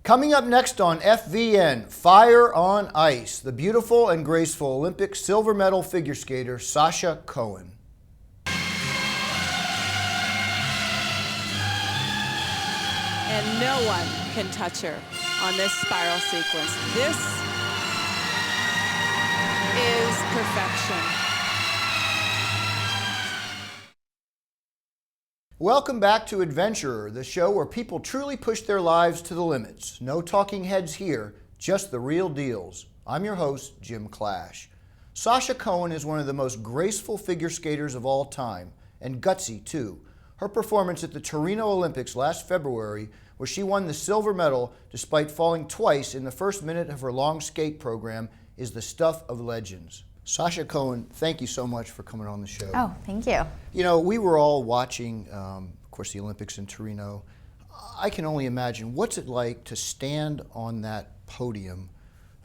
Coming up next on FVN, Fire on Ice, the beautiful and graceful Olympic silver medal figure skater Sasha Cohen. And no one can touch her on this spiral sequence. This is perfection. Welcome back to Adventurer, the show where people truly push their lives to the limits. No talking heads here, just the real deals. I'm your host, Jim Clash. Sasha Cohen is one of the most graceful figure skaters of all time, and gutsy too. Her performance at the Torino Olympics last February, where she won the silver medal despite falling twice in the first minute of her long skate program, is the stuff of legends. Sasha Cohen, thank you so much for coming on the show. Oh, thank you. You know, we were all watching, of course, the Olympics in Torino. I can only imagine, what's it like to stand on that podium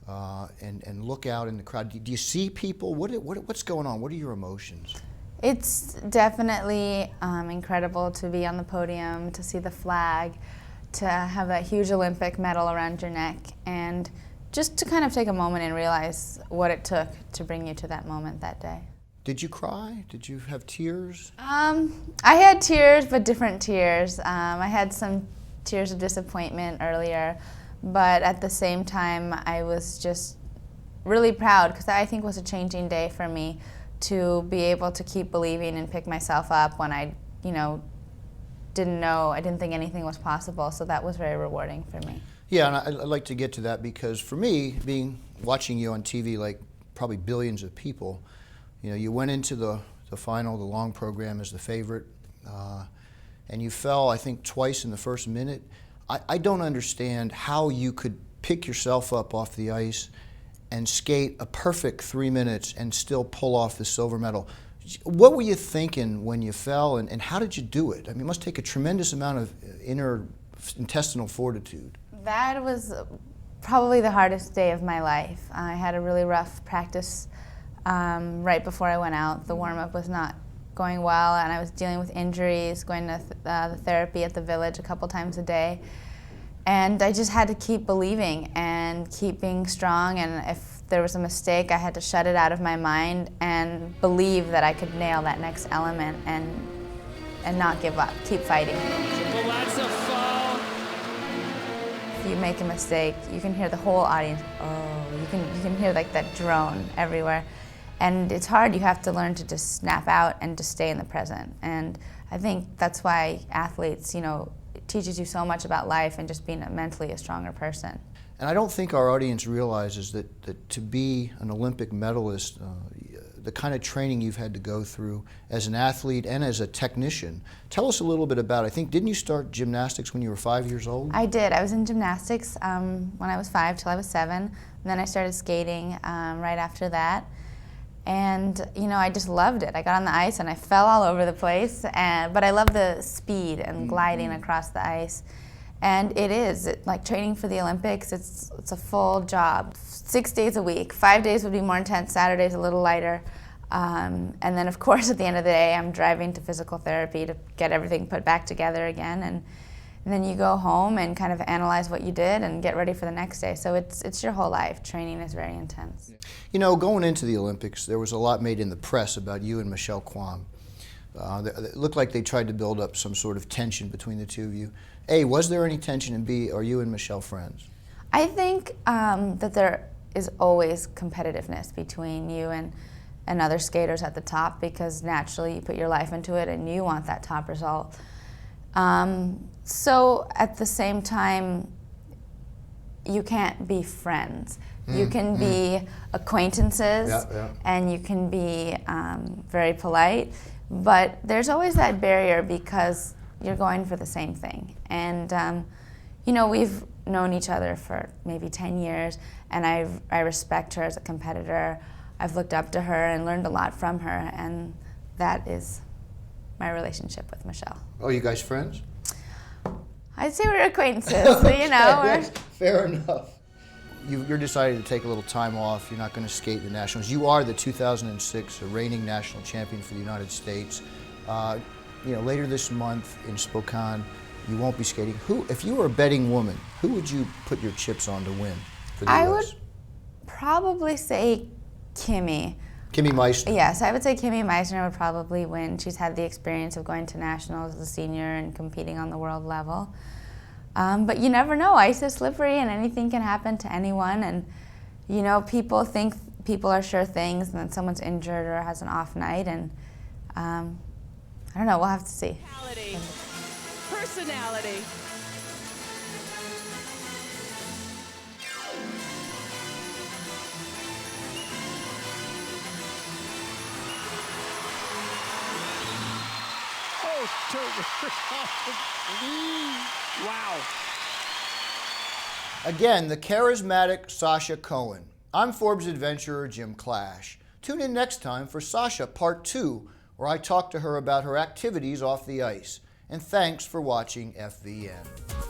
and look out in the crowd? Do you see people? What's going on? What are your emotions? It's definitely incredible to be on the podium, to see the flag, to have that huge Olympic medal around your neck, and just to kind of take a moment and realize what it took to bring you to that moment that day. Did you cry? Did you have tears? I had tears, but different tears. I had some tears of disappointment earlier, but at the same time, I was just really proud because I think it was a changing day for me to be able to keep believing and pick myself up when I didn't think anything was possible. So that was very rewarding for me. Yeah, and I'd like to get to that because for me, watching you on TV like probably billions of people, you went into the final, the long program as the favorite, and you fell, I think, twice in the first minute. I don't understand how you could pick yourself up off the ice and skate a perfect 3 minutes and still pull off the silver medal. What were you thinking when you fell, and how did you do it? I mean, it must take a tremendous amount of inner intestinal fortitude. That was probably the hardest day of my life. I had a really rough practice right before I went out. The warm-up was not going well, and I was dealing with injuries, going to the therapy at the village a couple times a day. And I just had to keep believing and keep being strong, and if there was a mistake, I had to shut it out of my mind and believe that I could nail that next element and not give up, keep fighting. Well, that's a foul. If you make a mistake, you can hear the whole audience, oh, you can hear like that drone everywhere. And it's hard, you have to learn to just snap out and just stay in the present. And I think that's why athletes, it teaches you so much about life and just being mentally a stronger person. And I don't think our audience realizes that to be an Olympic medalist, the kind of training you've had to go through as an athlete and as a technician. Tell us a little bit about it. Didn't you start gymnastics when you were 5 years old? I did. I was in gymnastics when I was 5 till I was 7. And then I started skating right after that. And, I just loved it. I got on the ice and I fell all over the place, but I love the speed and gliding across the ice. And like training for the Olympics, it's a full job. 6 days a week. 5 days would be more intense, Saturdays a little lighter. And then of course at the end of the day, I'm driving to physical therapy to get everything put back together again. And then you go home and kind of analyze what you did and get ready for the next day. So it's your whole life. Training is very intense. Going into the Olympics, there was a lot made in the press about you and Michelle Kwan. It looked like they tried to build up some sort of tension between the two of you. A, was there any tension, and B, are you and Michelle friends? I think that there is always competitiveness between you and other skaters at the top, because naturally you put your life into it and you want that top result. So at the same time, you can't be friends. You can be acquaintances, and you can be very polite, but there's always that barrier because you're going for the same thing. And we've known each other for maybe 10 years, and I respect her as a competitor. I've looked up to her and learned a lot from her, and that is my relationship with Michelle. Oh, you guys friends? I'd say we're acquaintances, Okay, yes, fair enough. You're deciding to take a little time off. You're not going to skate the nationals. You are the 2006 reigning national champion for the United States. Later this month in Spokane, you won't be skating. Who, if you were a betting woman, who would you put your chips on to win for the I US? would probably say Kimmy. Kimmy Meissner. Yes, I would say Kimmy Meissner would probably win. She's had the experience of going to nationals as a senior and competing on the world level. But you never know. Ice is slippery and anything can happen to anyone. And, you know, people think people are sure things and then someone's injured or has an off night. And I don't know. We'll have to see. Personality. Wow. Again, the charismatic Sasha Cohen. I'm Forbes Adventurer Jim Clash. Tune in next time for Sasha Part 2, where I talk to her about her activities off the ice. And thanks for watching FVN.